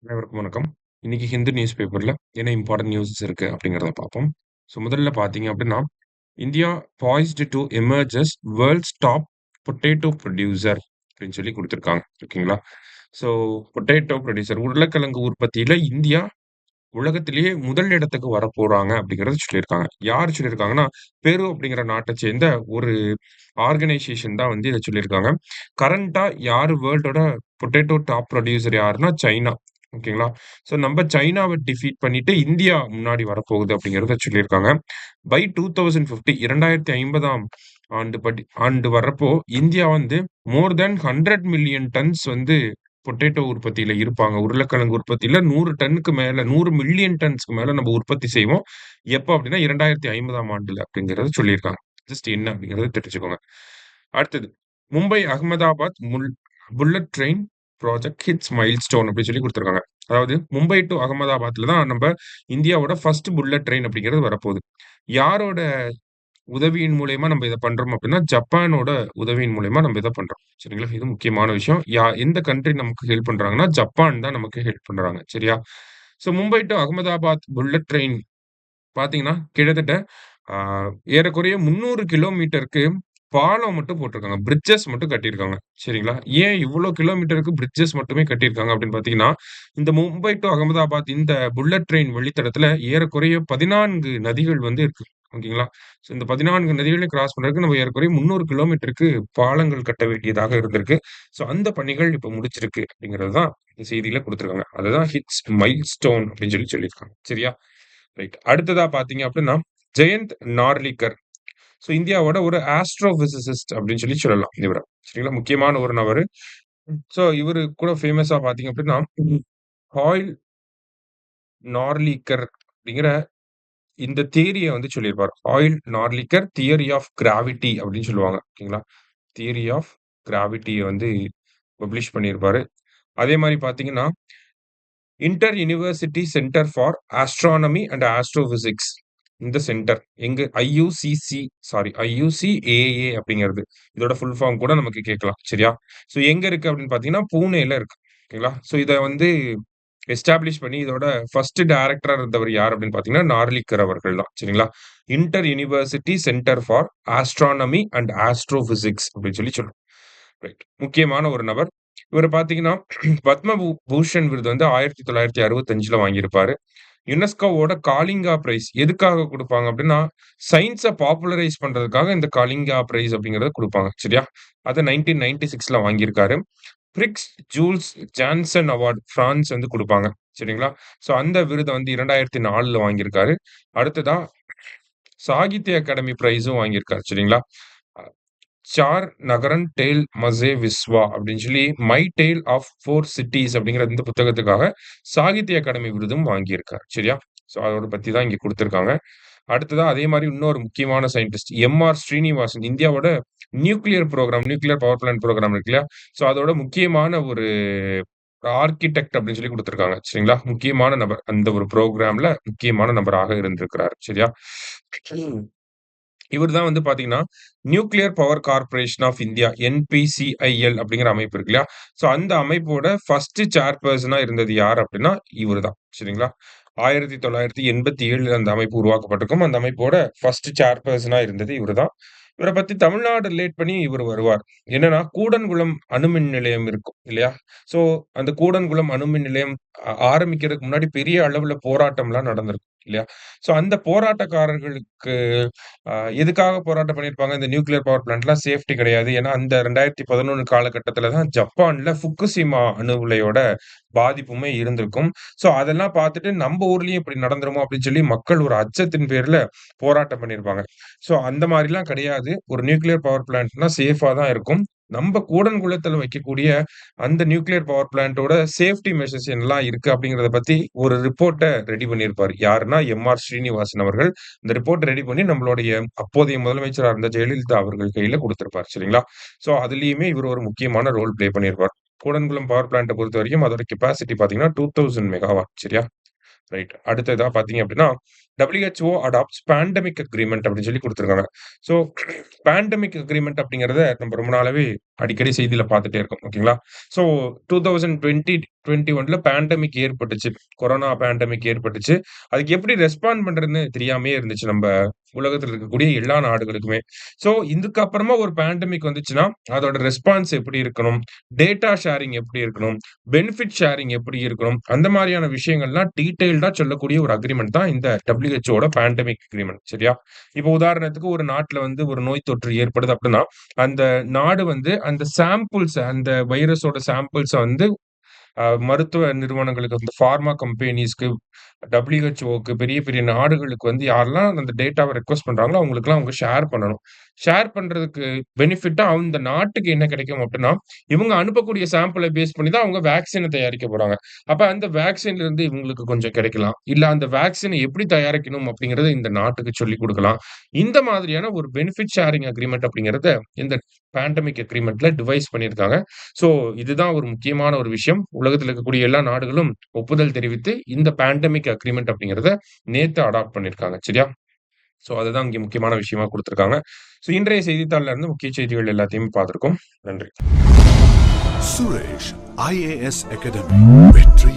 அனைவருக்கும் வணக்கம். இன்னைக்கு ஹிந்து நியூஸ் பேப்பர்ல என்ன இம்பார்ட்டன்ட் நியூஸஸ் இருக்கு அப்படிங்கிறத பார்ப்போம். முதல்ல பார்த்தீங்க அப்படின்னா, India poised to emerge as world's top potato producer அப்படின்னு சொல்லி குடுத்துருக்காங்க. ஓகேங்களா? ஸோ பொட்டேட்டோ ப்ரொடியூசர் உருளைக்கிழங்கு உற்பத்தியில இந்தியா உலகத்திலேயே முதல் இடத்துக்கு வரப்போறாங்க அப்படிங்கிறத சொல்லியிருக்காங்க. யார் சொல்லியிருக்காங்கன்னா, பெரு அப்படிங்கிற நாட்ட சேர்ந்த ஒரு ஆர்கனைசேஷன் தான் வந்து இத சொல்லியிருக்காங்க. கரண்ட்டா யாரு வேர்ல்டோட பொட்டேட்டோ டாப் ப்ரொடியூசர் யாருன்னா சைனா. ஓகேங்களா? ஸோ நம்ப சைனாவ டிஃபீட் பண்ணிட்டு இந்தியா முன்னாடி வரப்போகுது அப்படிங்கிறத சொல்லியிருக்காங்க. பை 2050 2050ஆம் ஆண்டு வர்றப்போ, இந்தியா வந்து மோர் தென் 100 மில்லியன் டன்ஸ் வந்து பொட்டேட்டோ உற்பத்தியில இருப்பாங்க. உருளைக்கிழங்கு உற்பத்தியில 100 டன்னுக்கு மேல 100 மில்லியன் டன்ஸ்க்கு மேல நம்ம உற்பத்தி செய்வோம். எப்ப அப்டின்னா 2050ஆம் ஆண்டுல அப்டிங்கிறத சொல்லியிருக்காங்க. ஜஸ்ட் என்ன அப்டிங்கிறத தெரிஞ்சுக்கோங்க. அடுத்தது Mumbai Ahmedabad bullet train project hits milestone அப்டின்னு சொல்லி குடுத்துருக்காங்க. அதாவது மும்பை டூ அகமதாபாத்ல தான் நம்ப இந்தியாவோட ஃபர்ஸ்ட் புல்லட் ட்ரெயின் அப்டிங்கிறது வரப்போது. யாரோட உதவியின் மூலியமா நம்ம இத பண்றோம் அப்டின்னா, ஜப்பானோட உதவியின் மூலியமா நம்ம இத பண்றோம். சரிங்களா? இது முக்கியமான விஷயம். எந்த கண்ட்ரி நமக்கு ஹெல்ப் பண்றாங்கன்னா, ஜப்பான் தான் நமக்கு ஹெல்ப் பண்றாங்க. சரியா? Mumbai to Ahmedabad bullet train பார்த்தீங்கன்னா, கிட்டத்தட்ட ஆ ஏறக்குறைய 300 கிலோமீட்டருக்கு பாலம் மட்டும் போட்டிருக்காங்க. பிரிட்ஜஸ் மட்டும் கட்டியிருக்காங்க. சரிங்களா? ஏன் இவ்ளோ கிலோமீட்டருக்கு பிரிட்ஜஸ் மட்டுமே கட்டியிருக்காங்க அப்படின்னு பார்த்தீங்கன்னா, இந்த மும்பை டூ அகமதாபாத் இந்த புல்லட் ட்ரெயின் வழித்தடத்துல ஏறக்குறைய 14 நதிகள் வந்து இருக்கு. ஓகேங்களா? இந்த 14 நதிகளையும் கிராஸ் பண்றதுக்கு நம்ம ஏறக்குறைய 300 கிலோமீட்டருக்கு பாலங்கள் கட்ட வேண்டியதாக இருந்திருக்கு. அந்த பணிகள் இப்ப முடிச்சிருக்கு அப்படிங்கிறது தான் இந்த செய்தியில குடுத்திருக்காங்க. அதுதான் ஹிட்ஸ் மைல்ஸ்டோன் அப்படின்னு சொல்லியிருக்காங்க. சரியா? ரைட். அடுத்ததா பார்த்தீங்க அப்படின்னா, ஜெயந்த் நார்லிக்கர். இந்தியாவோட ஒரு ஆஸ்ட்ரோபிசிசிஸ்ட் அப்படின்னு சொல்லலாம் இவர. சரிங்களா? முக்கியமான ஒரு நபரு. இவரு கூட ஃபேமஸா பார்த்தீங்க அப்படின்னா, ஹாயில் நார்லிக்கர் அப்படிங்கிற இந்த தியரிய வந்து சொல்லியிருப்பார். Oil Narlikar theory of gravity அப்படின்னு சொல்லுவாங்க. ஓகேங்களா? தியரி ஆஃப் கிராவிட்டிய வந்து பப்ளிஷ் பண்ணியிருப்பாரு. அதே மாரி பார்த்தீங்கன்னா, inter university centre for astronomy and astrophysics. இந்த சென்டர் எங்க ஐயுசிஏஏ அப்படிங்கிறது. இதோட ஃபுல் ஃபார்ம் கூட நமக்கு கேட்கலாம். சரியா? எங்க இருக்கு அப்படின்னு பார்த்தீங்கன்னா, பூனேல இருக்கு. ஓகேங்களா? இத வந்து எஸ்டாப்ளிஷ் பண்ணி இதோட ஃபர்ஸ்ட் டைரக்டரா இருந்தவர் யார் அப்படின்னு பார்த்தீங்கன்னா, நார்லிக்கர் அவர்கள் தான். சரிங்களா? Inter university centre for astronomy and astrophysics அப்படின்னு சொல்றோம். ரைட். முக்கியமான ஒரு நபர். இவர பார்த்தீங்கன்னா, பத்ம பூஷன் விருது வந்து 1965ல வாங்கியிருப்பாரு. யுனெஸ்கோவோட காலிங்கா பிரைஸ் எதுக்காக குடுப்பாங்க அப்டின்னா, சயன்ஸ பாப்புலரைஸ் பண்றதுக்காக இந்த காலிங்கா பிரைஸ் அப்டிங்கிறத குடுப்பாங்க. சரியா? அத 1996ல வாங்கியிருக்காரு. Prix Jules Janssen award France வந்து குடுப்பாங்க. சரிங்களா? அந்த விருத வந்து 2004ல வாங்கியிருக்காரு. அடுத்ததா சாகித்ய அகாடமி பிரைஸும் வாங்கியிருக்காரு. சரிங்களா? அ சார் நகரன் டேல் மஸே விஸ்வா அப்படின்னு சொல்லி மை டேல் ஆஃப் 4 சிட்டீஸ் அப்படிங்கிற இந்த புத்தகத்துக்காக சாகித்ய அகாடமி விருதும் வாங்கியிருக்கார். சரியா? அவர பத்தி தான் இங்க குடுத்திருக்காங்க. அடுத்ததா அதே மாரி இன்னொரு முக்கியமான சயின்டிஸ்ட் எம்.ஆர். ஸ்ரீனிவாசன். இந்தியாவோட நியூக்ளியர் பவர் பிளான்ட் புரோகிராம் இருக்கு இல்லையா? அதோட முக்கியமான ஒரு ஆர்க்கிடெக்ட் அப்படின்னு சொல்லி குடுத்திருக்காங்க. சரிங்களா? முக்கியமான நபர். அந்த ஒரு புரோகிராம்ல முக்கியமான நபராக இருந்திருக்கிறார். சரியா? இவர் தான் வந்து பார்த்தீங்கன்னா, nuclear power corporation of India NPCIL அப்படிங்கிற அமைப்பு இருக்கு இல்லையா? அந்த அமைப்போட ஃபர்ஸ்ட் சேர்பெர்சனா இருந்தது யார் அப்படின்னா, இவரு தான். சரிங்களா? 1987ல அந்த அமைப்பு உருவாக்கப்பட்டிருக்கும். அந்த அமைப்போட ஃபர்ஸ்ட் சேர்பெர்சனா இருந்தது இவரு தான். இவர பத்தி தமிழ்நாடு ரிலேட் பண்ணி இவரு வருவார். என்னன்னா, கூடன்குளம் அணுமின் நிலையம் இருக்கும் இல்லையா? ஸோ அந்த கூடன்குளம் அணுமின் நிலையம் ஆரம்பிக்கிறதுக்கு முன்னாடி பெரிய அளவுல போராட்டம்லாம் நடந்திருக்கும் இல்லையா? அந்த போராட்டக்காரர்களுக்கு அ எதுக்காக போராட்டம் பண்ணியிருப்பாங்க? இந்த நியூக்ளியர் பவர் பிளான்ட்லாம் சேஃப்டி கிடையாது. ஏன்னா, அந்த 2011 காலகட்டத்தில தான் ஜப்பான்ல ஃபுக்குஷிமா அணு உலையோட பாதிப்புமே இருந்திருக்கும். அதெல்லாம் பார்த்துட்டு நம்ப ஊர்லயும் இப்படி நடந்துருமோ அப்படின்னு சொல்லி மக்கள் ஒரு அச்சத்தின் பேர்ல போராட்டம் பண்ணியிருப்பாங்க. அந்த மாரிலாம் கிடையாது. ஒரு நியூக்ளியர் பவர் பிளான்ட்னா சேஃபா தான் இருக்கும். நம்ப கூடன்குளத்தில வைக்கக்கூடிய அந்த நியூக்ளியர் பவர் பிளான்ட்டோட சேஃப்டி மெஷர்ஸ் என்னலாம் இருக்கு அப்படிங்கிறத பத்தி ஒரு ரிப்போர்ட்ட ரெடி பண்ணியிருப்பாரு. யாருன்னா, எம்.ஆர். ஸ்ரீனிவாசன் அவர்கள். இந்த ரிப்போர்ட் ரெடி பண்ணி நம்மளுடைய அப்போதைய முதலமைச்சரா இருந்த ஜெயலலிதா அவர்கள் கையில குடுத்திருப்பார். சரிங்களா? அதிலயுமே இவரு ஒரு முக்கியமான ரோல் ப்ளே பண்ணியிருப்பார். கூடன்குளம் பவர் பிளான்ட்ட பொறுத்தவரைக்கும் அதோட கெப்பாசிட்டி பார்த்தீங்கன்னா, 2000 மெகாவாட் சரியா? ரைட். அடுத்ததா பார்த்தீங்க அப்படின்னா, WHO அடாப்ட்ஸ் பேண்டமிக் அக்ரீமெண்ட் அப்படின்னு சொல்லி குடுத்துருக்காங்க. ஸோ பேண்டமிக் அக்ரீமெண்ட் அப்படிங்கிறத நம்ம ரொம்ப நாளாவே அடிக்கடி செய்தியில பார்த்துட்டே இருக்கோம். ஓகேங்களா? ஸோ 2020, 21ல பேண்டமிக் ஏற்பட்டுச்சு. கொரோனா பேண்டமிக் ஏற்பட்டுச்சு. அதுக்கு எப்படி ரெஸ்பாண்ட் பண்றதுன்னு தெரியாமயே இருந்துச்சு நம்ப உலகத்துல இருக்கக்கூடிய எல்லா நாடுகளுக்குமே. ஸோ இதுக்கப்புறமா ஒரு பேண்டமிக் வந்துச்சுன்னா, அதோட ரெஸ்பான்ஸ் எப்படி இருக்கணும்? டேட்டா ஷேரிங் எப்படி இருக்கணும்? பெனிஃபிட் ஷேரிங் எப்படி இருக்கணும்? அந்த மாரியான விஷயங்கள்லாம் டீட்டெயில்டா சொல்லக்கூடிய ஒரு அக்ரீமெண்ட் தான் இந்த WHOட பேண்டமிக் அக்ரீமெண்ட். சரியா? இப்போ உதாரணத்துக்கு ஒரு நாட்ல வந்து ஒரு நோய் தொற்று ஏற்படுது அப்டின்னா, அந்த நாடு வந்து அந்த சாம்பிள்ஸ அந்த வைரஸோட சாம்பிள்ஸ வந்து மருத்துவ நிறுவனங்களுக்கு, இந்த பார்மா கம்பெனிஸ்க்கு, WHOக்கு பெரிய பெரிய நாடுகளுக்கு வந்து யாரெல்லாம் அந்த டேட்டாவ ரெக்வெஸ்ட் பண்றாங்களோ, அவங்களுக்கெல்லாம் அவங்க ஷேர் பண்ணணும். ஷேர் பண்றதுக்கு பெனிஃபிட்டா அந்த நாட்டுக்கு என்ன கிடைக்கும் அப்டின்னா, இவங்க அனுப்பக்கூடிய சாம்பிள பேஸ் பண்ணி தான் அவங்க வேக்சின தயாரிக்க போறாங்க. அப்ப அந்த வேக்சின்ல இருந்து இவங்களுக்கு கொஞ்சம் கிடைக்கலாம். இல்ல அந்த வேக்சின எப்படி தயாரிக்கணும் அப்படிங்கிறத இந்த நாட்டுக்கு சொல்லிக் குடுக்கலாம். இந்த மாதிரியான ஒரு பெனிஃபிட் ஷேரிங் அக்ரீமெண்ட் அப்படிங்கிறத இந்த பேண்டமிக் அக்ரீமெண்ட்ல டிவைஸ் பண்ணியிருக்காங்க. ஸோ இதுதான் ஒரு முக்கியமான ஒரு விஷயம். உலகத்துல இருக்கக்கூடிய எல்லா நாடுகளும் ஒப்புதல் தெரிவித்து, இந்த பேண்டமிக் அக்ரீமெண்ட் அப்படிங்கிறத நேத்து அடாப்ட் பண்ணியிருக்காங்க. சரியா? ஸோ அதுதான் இங்க முக்கியமான விஷயமா குடுத்திருக்காங்க. ஸோ இன்றைய செய்தித்தாள்ல இருந்து முக்கிய செய்திகள் எல்லாத்தையுமே பார்த்திருக்கோம். நன்றி. சுரேஷ் IAS அகாடமி வெற்றி